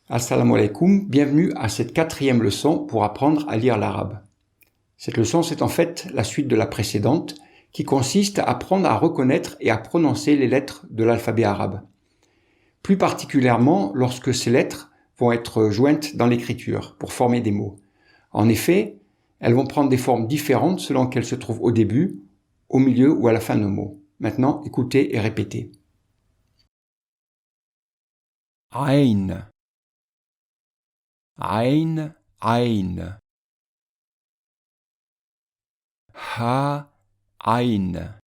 Assalamu alaikum, bienvenue à cette quatrième leçon pour apprendre à lire l'arabe. Cette leçon, c'est en fait la suite de la précédente qui consiste à apprendre à reconnaître et à prononcer les lettres de l'alphabet arabe. Plus particulièrement lorsque ces lettres vont être jointes dans l'écriture pour former des mots. En effet, elles vont prendre des formes différentes selon qu'elles se trouvent au début, au milieu ou à la fin d'un mot. Maintenant, écoutez et répétez. عين عين عين ها عين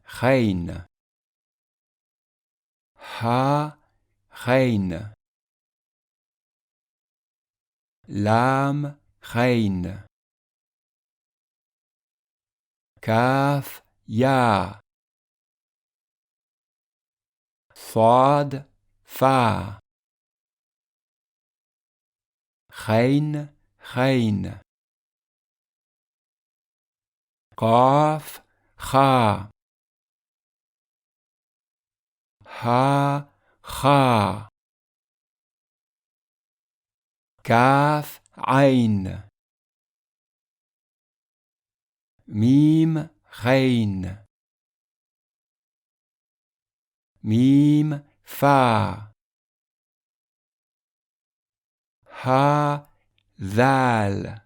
خين ها خين لام خين كاف يا صاد فا خين خين قاف خا ها خا كاف عين ميم خين ميم فا ها ذال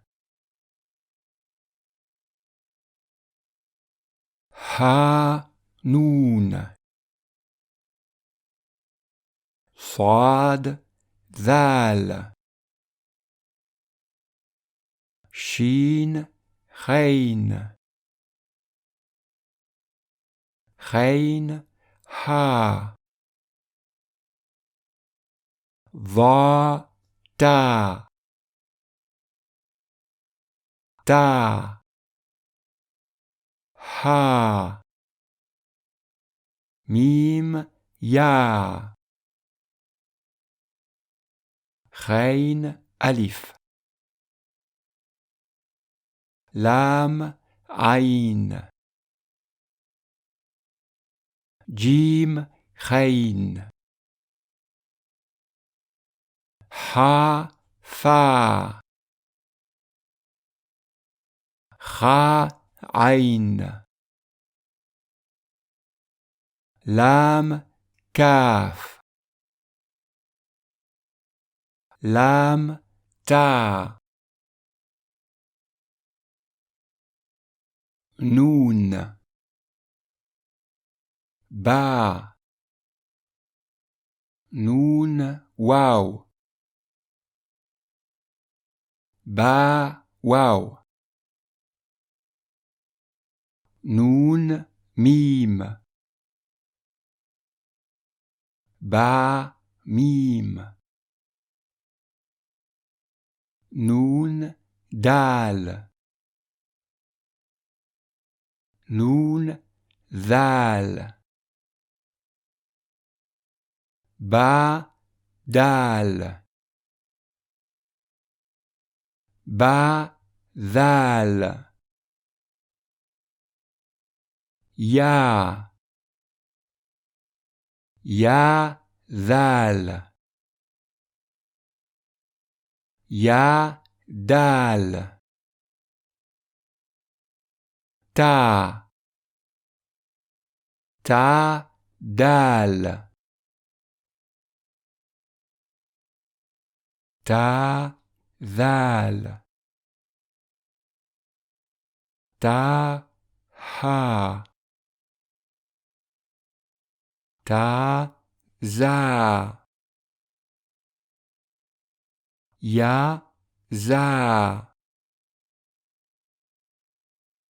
ها نون صاد ذال شين خين خين ها ضا تا تا ها ميم يا خين ألف لام عين جيم خين ها فا خا عين لام كاف لام تا نون با نون واو با واو نون ميم با ميم نون دال نون ذال با دال با ذال يا يا ذال يا دال تا تا دال تا ذال تا ها تا زا يا زا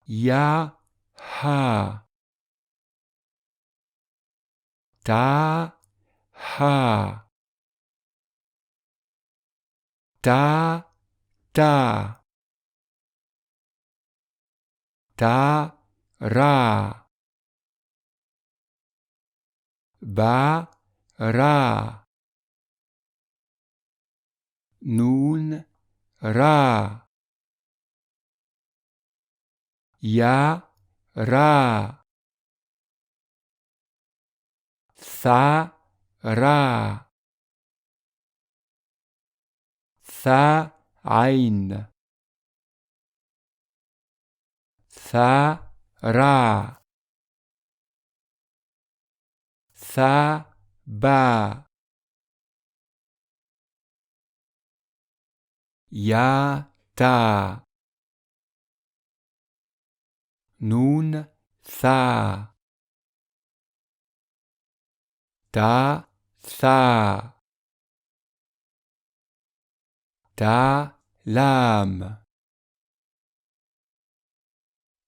يا ها تا ها تا تا تا را با را نون را یا را ثا را ثا عين ثا را ثا با يا تا نون ثا تا ثا تا لام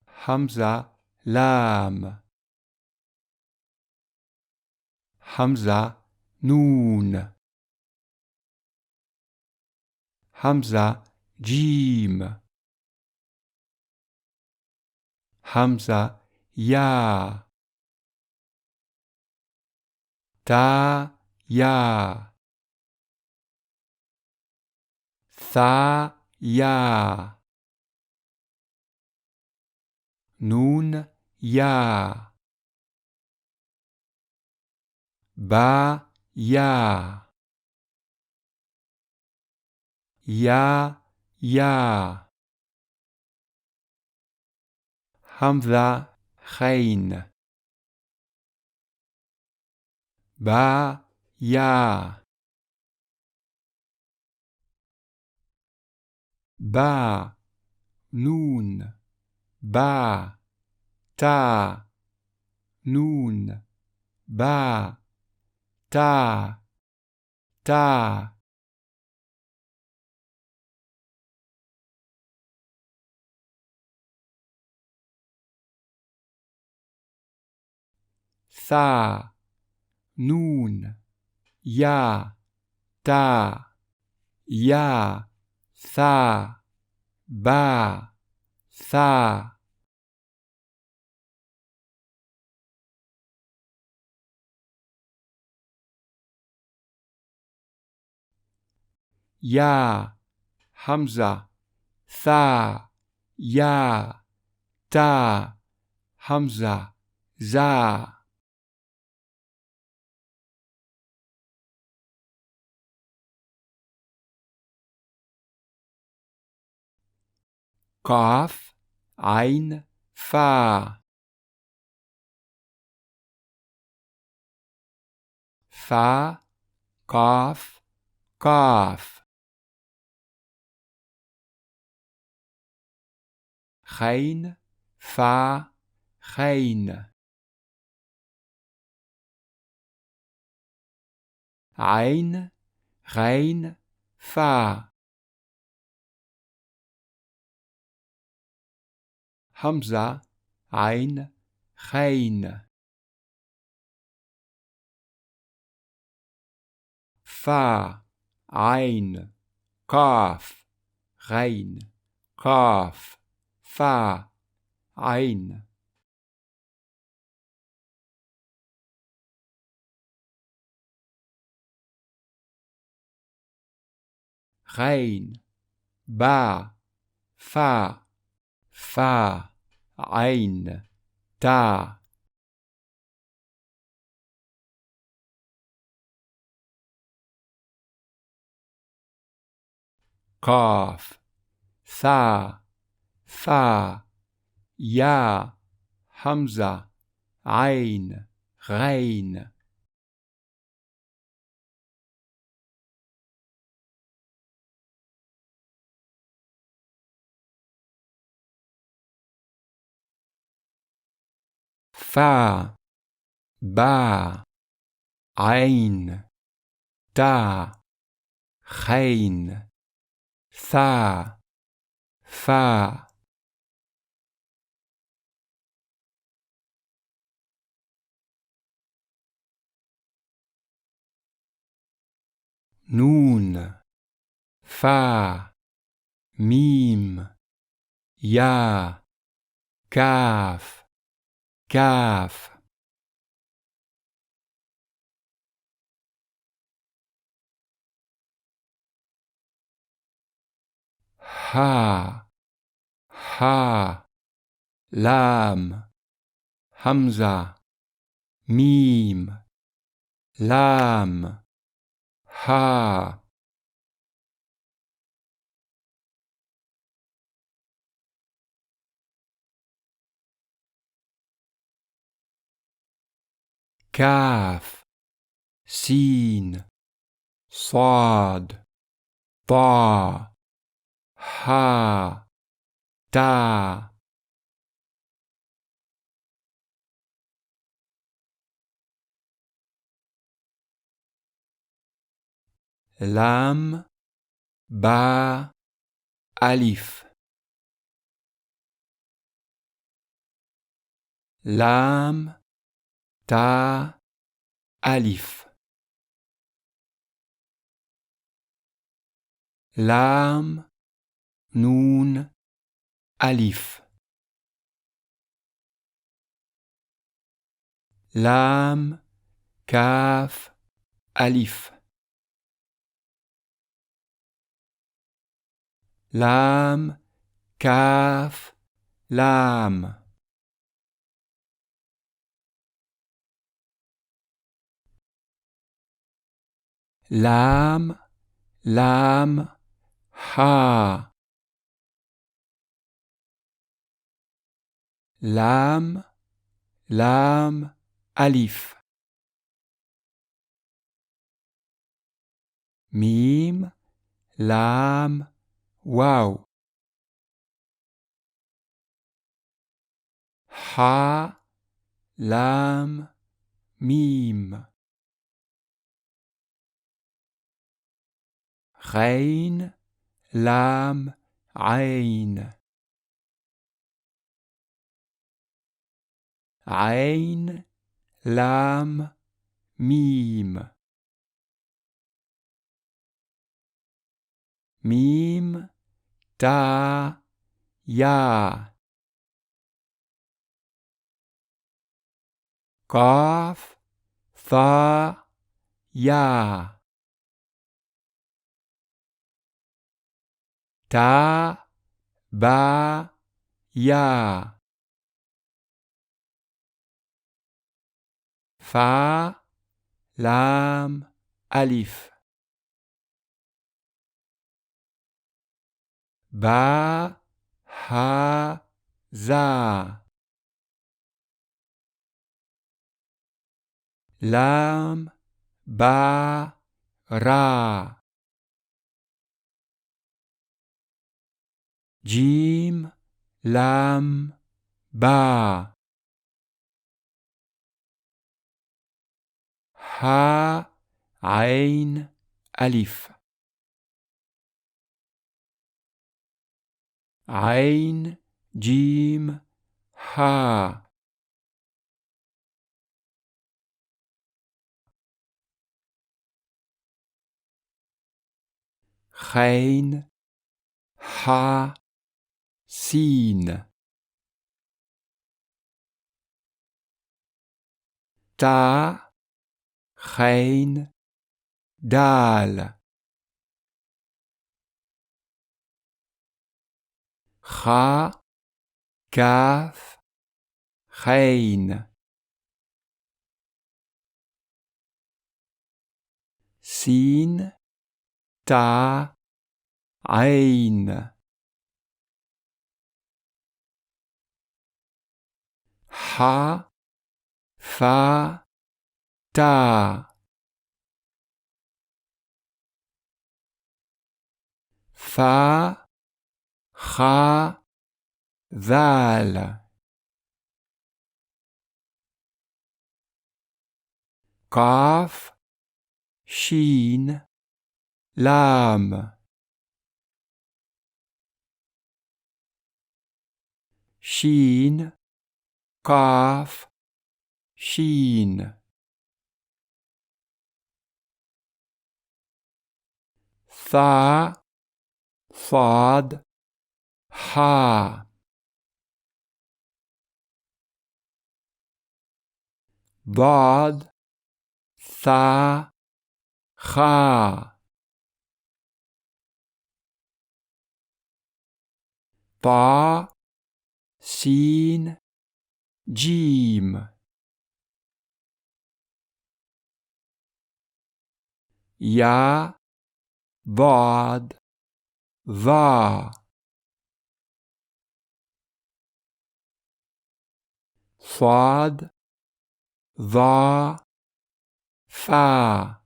همزة لام همزة نون همزة جيم همزة يا تا يا ثا يا نون يا با يا يا همزة خين با يا با نون با تا نون با تا تا ثا نون يا تا يا ثا با ثا يا همزة ثا يا تا همزة زا قاف عين فا فا قاف قاف خين فا خين عين غين فا همزة عين خين فا عين قاف غين قاف فا عين غين با فا فا عين تا قاف ثا فا يا همزة عين غين فا با عين تا خين ثا فا نون فا ميم يا كاف كاف ها ها لام همزة ميم Lam. Ha. Kaf. Sin. Sad. Ba. Ha. Ta. Lam. Ba. Alif. Lam. Ta. Alif. Lam. Nun. Alif. Lam. Kaf. Alif. Lam. Kaf. Lam. Lam. Lam. Ha. Lam. Lam. Alif. Mim. Lam. Waw. Ha. Lam. Mim. Rein. Lam. Ain. Ain. Lam. Mim. Mim. Ta. Ya. Kaf. Fa. Ya. Ta. Ba. Ya. Fa. Lam. Alif. Ba. Ha. Za. Lam. Ba. Ra. Jim. Lam. Ba. Ha. Ain. Alif. Ain. Jim. Ha. Rein. Ha. Sin. Ta. Rein. Dal. Cha. Kaf. Rein. Sin. Ta. Ain. Ha. Fa. Ta. Fa. Cha. Val. Kaf. Shin. Lam. Shin. Kaf. Shin. Tha. Thad. Ha. Dad. Tha. Cha. Ta. Sin. Jim. ja, vad, va. Fad, va, fa.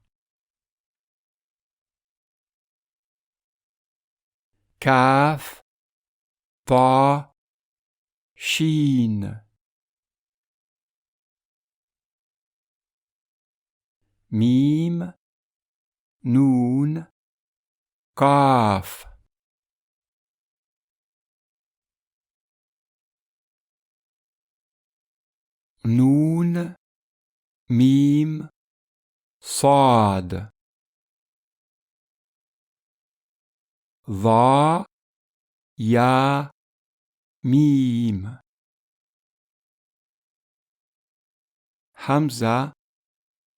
Kaf, pa, shin. Mim, nun, kaf. Nun, mim, sad. Va, ya, mim. Hamza,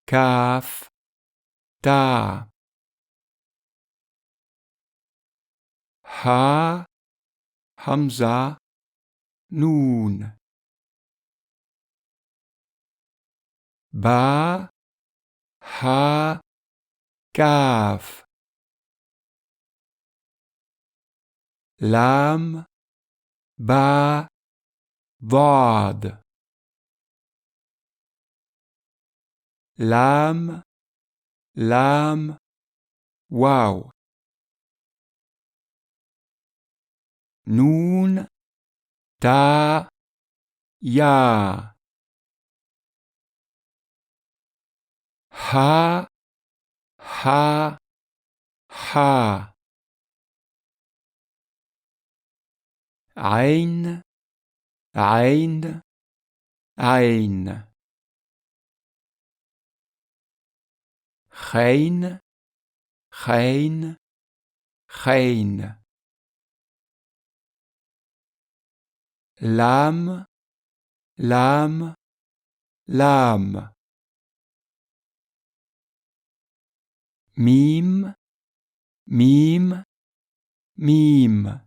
kaf, ta. Ha, hamza, nun. Ba, ha, kaf. Lam, ba, vad. Lam, lam, waw. Nun, ta, ya. Ha, ha, ha. Ein, ein, ein. Geen, geen, geen. Lam, lam, lam. Mim, mim, mim.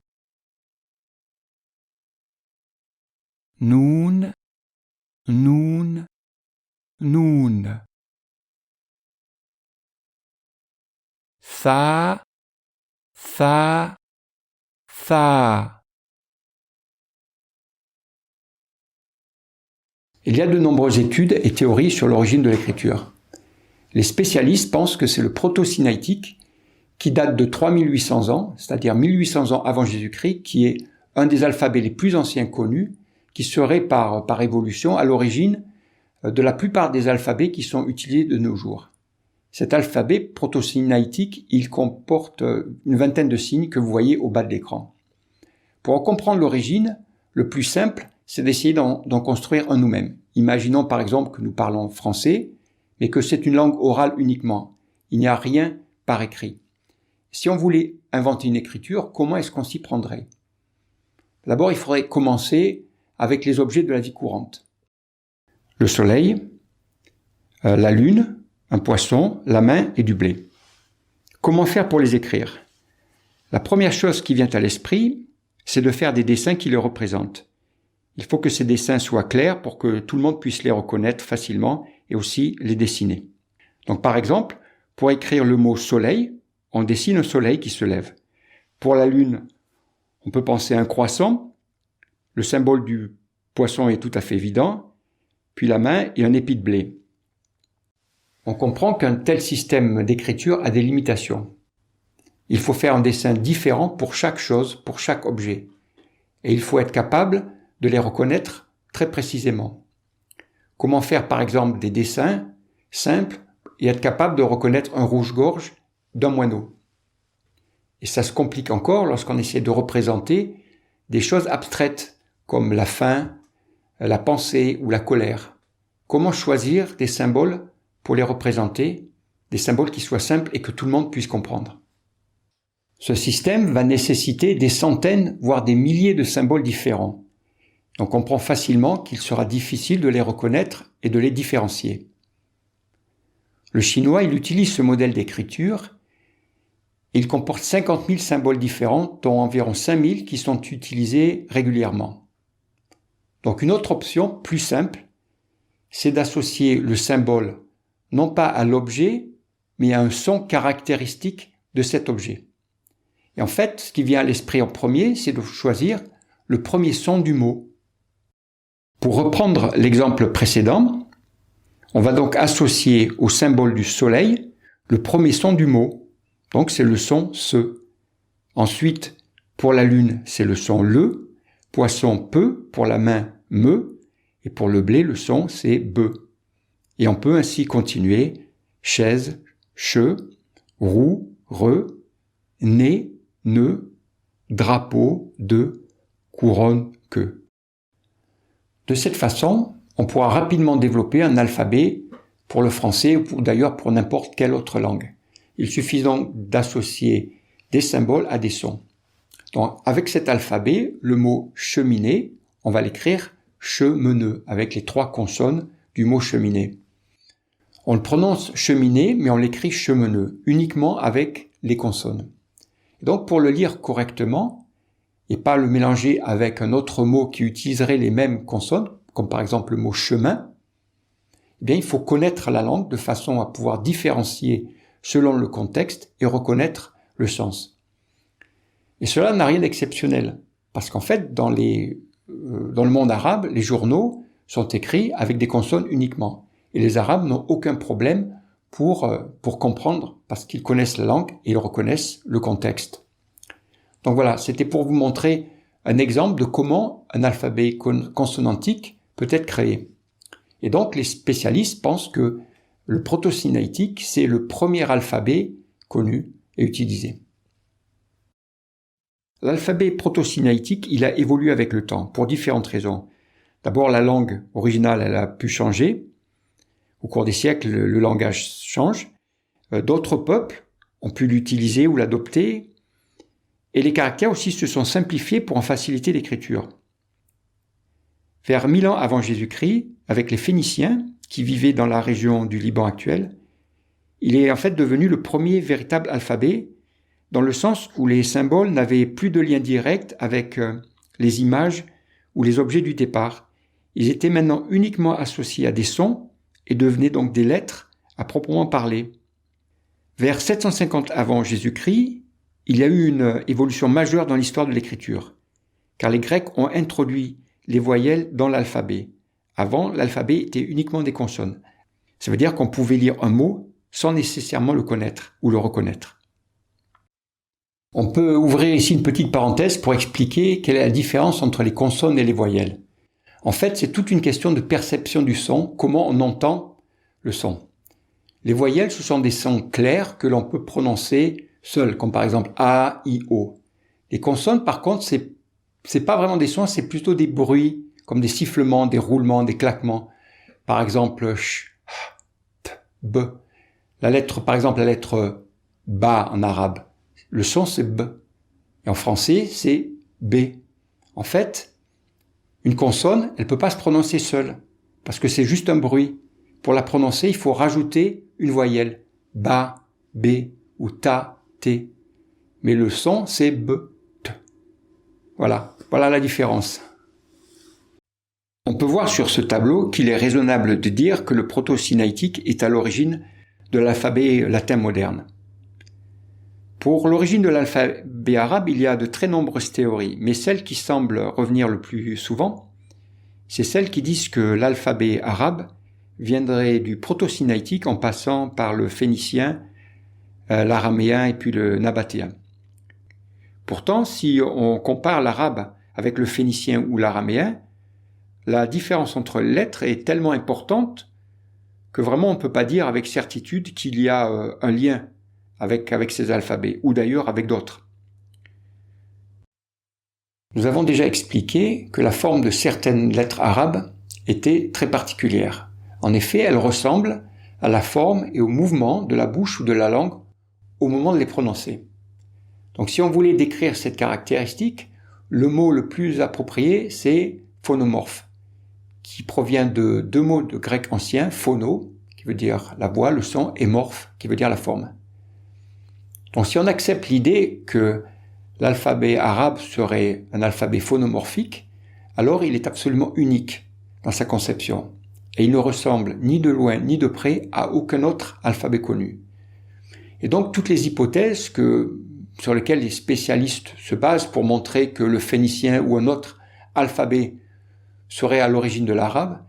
Nun, nun, nun. Tha, tha, tha. Il y a de nombreuses études et théories sur l'origine de l'écriture. Les spécialistes pensent que c'est le proto-sinaïtique qui date de 3800 ans, c'est-à-dire 1800 ans avant Jésus-Christ, qui est un des alphabets les plus anciens connus, qui serait par évolution à l'origine de la plupart des alphabets qui sont utilisés de nos jours. Cet alphabet proto-sinaïtique, il comporte une vingtaine de signes que vous voyez au bas de l'écran. Pour en comprendre l'origine, le plus simple, c'est d'essayer d'en construire un nous-mêmes. Imaginons par exemple que nous parlons français, mais que c'est une langue orale uniquement. Il n'y a rien par écrit. Si on voulait inventer une écriture, comment est-ce qu'on s'y prendrait? D'abord, il faudrait commencer avec les objets de la vie courante. Le soleil, la lune, un poisson, la main et du blé. Comment faire pour les écrire? La première chose qui vient à l'esprit, c'est de faire des dessins qui les représentent. Il faut que ces dessins soient clairs pour que tout le monde puisse les reconnaître facilement et aussi les dessiner. Donc par exemple, pour écrire le mot soleil, on dessine un soleil qui se lève. Pour la lune, on peut penser à un croissant. Le symbole du poisson est tout à fait évident. Puis la main et un épi de blé. On comprend qu'un tel système d'écriture a des limitations. Il faut faire un dessin différent pour chaque chose, pour chaque objet. Et il faut être capable de les reconnaître très précisément. Comment faire par exemple des dessins simples et être capable de reconnaître un rouge-gorge d'un moineau. Et ça se complique encore lorsqu'on essaie de représenter des choses abstraites comme la faim, la pensée ou la colère. Comment choisir des symboles pour les représenter, des symboles qui soient simples et que tout le monde puisse comprendre? Ce système va nécessiter des centaines, voire des milliers de symboles différents. On comprend facilement qu'il sera difficile de les reconnaître et de les différencier. Le chinois, il utilise ce modèle d'écriture. Il comporte 50 000 symboles différents, dont environ 5 000 qui sont utilisés régulièrement. Donc une autre option, plus simple, c'est d'associer le symbole non pas à l'objet, mais il y a un son caractéristique de cet objet. Et en fait, ce qui vient à l'esprit en premier, c'est de choisir le premier son du mot. Pour reprendre l'exemple précédent, on va donc associer au symbole du soleil le premier son du mot. Donc c'est le son se. Ensuite, pour la lune, c'est le son le. Poisson peu, pour la main me. Et pour le blé, le son c'est be. Et on peut ainsi continuer chaise, che, roue, re, nez, ne, drapeau, de, couronne, que. De cette façon, on pourra rapidement développer un alphabet pour le français ou d'ailleurs pour n'importe quelle autre langue. Il suffit donc d'associer des symboles à des sons. Donc, avec cet alphabet, le mot cheminée, on va l'écrire chemeneux avec les 3 consonnes du mot cheminée. On le prononce cheminée, mais on l'écrit chemeneux, uniquement avec les consonnes. Donc, pour le lire correctement, et pas le mélanger avec un autre mot qui utiliserait les mêmes consonnes, comme par exemple le mot chemin, eh bien, il faut connaître la langue de façon à pouvoir différencier selon le contexte et reconnaître le sens. Et cela n'a rien d'exceptionnel, parce qu'en fait, dans le monde arabe, les journaux sont écrits avec des consonnes uniquement. Et les Arabes n'ont aucun problème pour comprendre, parce qu'ils connaissent la langue et ils reconnaissent le contexte. Donc voilà, c'était pour vous montrer un exemple de comment un alphabet consonantique peut être créé. Et donc les spécialistes pensent que le proto-sinaïtique, c'est le premier alphabet connu et utilisé. L'alphabet proto-sinaïtique, il a évolué avec le temps, pour différentes raisons. D'abord, la langue originale, elle a pu changer. Au cours des siècles, le langage change. D'autres peuples ont pu l'utiliser ou l'adopter. Et les caractères aussi se sont simplifiés pour en faciliter l'écriture. Vers 1000 ans avant Jésus-Christ, avec les Phéniciens, qui vivaient dans la région du Liban actuel, il est en fait devenu le premier véritable alphabet, dans le sens où les symboles n'avaient plus de lien direct avec les images ou les objets du départ. Ils étaient maintenant uniquement associés à des sons et devenaient donc des lettres à proprement parler. Vers 750 avant Jésus-Christ, il y a eu une évolution majeure dans l'histoire de l'écriture, car les Grecs ont introduit les voyelles dans l'alphabet. Avant, l'alphabet était uniquement des consonnes. Ça veut dire qu'on pouvait lire un mot sans nécessairement le connaître ou le reconnaître. On peut ouvrir ici une petite parenthèse pour expliquer quelle est la différence entre les consonnes et les voyelles. En fait, c'est toute une question de perception du son, comment on entend le son. Les voyelles, ce sont des sons clairs que l'on peut prononcer seuls, comme par exemple A, I, O. Les consonnes, par contre, c'est pas vraiment des sons, c'est plutôt des bruits, comme des sifflements, des roulements, des claquements. Par exemple, sh, t, b. La lettre ba en arabe. Le son, c'est b. Et en français, c'est b. En fait, une consonne, elle peut pas se prononcer seule, parce que c'est juste un bruit. Pour la prononcer, il faut rajouter une voyelle. Ba, b, ou ta, t. Mais le son, c'est b, t. Voilà la différence. On peut voir sur ce tableau qu'il est raisonnable de dire que le proto-sinaïtique est à l'origine de l'alphabet latin moderne. Pour l'origine de l'alphabet arabe, il y a de très nombreuses théories, mais celle qui semble revenir le plus souvent, c'est celle qui disent que l'alphabet arabe viendrait du proto-sinaïtique en passant par le phénicien, l'araméen et puis le nabatéen. Pourtant, si on compare l'arabe avec le phénicien ou l'araméen, la différence entre les lettres est tellement importante que vraiment on ne peut pas dire avec certitude qu'il y a un lien avec ces alphabets, ou d'ailleurs avec d'autres. Nous avons déjà expliqué que la forme de certaines lettres arabes était très particulière. En effet, elles ressemblent à la forme et au mouvement de la bouche ou de la langue au moment de les prononcer. Donc si on voulait décrire cette caractéristique, le mot le plus approprié, c'est phonomorphe, qui provient de 2 mots de grec ancien, phono, qui veut dire la voix, le son, et morphe, qui veut dire la forme. Donc si on accepte l'idée que l'alphabet arabe serait un alphabet phonomorphique, alors il est absolument unique dans sa conception, et il ne ressemble ni de loin ni de près à aucun autre alphabet connu. Et donc toutes les hypothèses sur lesquelles les spécialistes se basent pour montrer que le phénicien ou un autre alphabet serait à l'origine de l'arabe,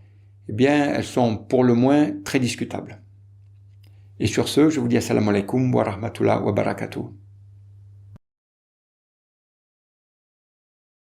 eh bien elles sont pour le moins très discutables. Et sur ce, je vous dis assalamu alaikum wa rahmatullah wa barakatuh.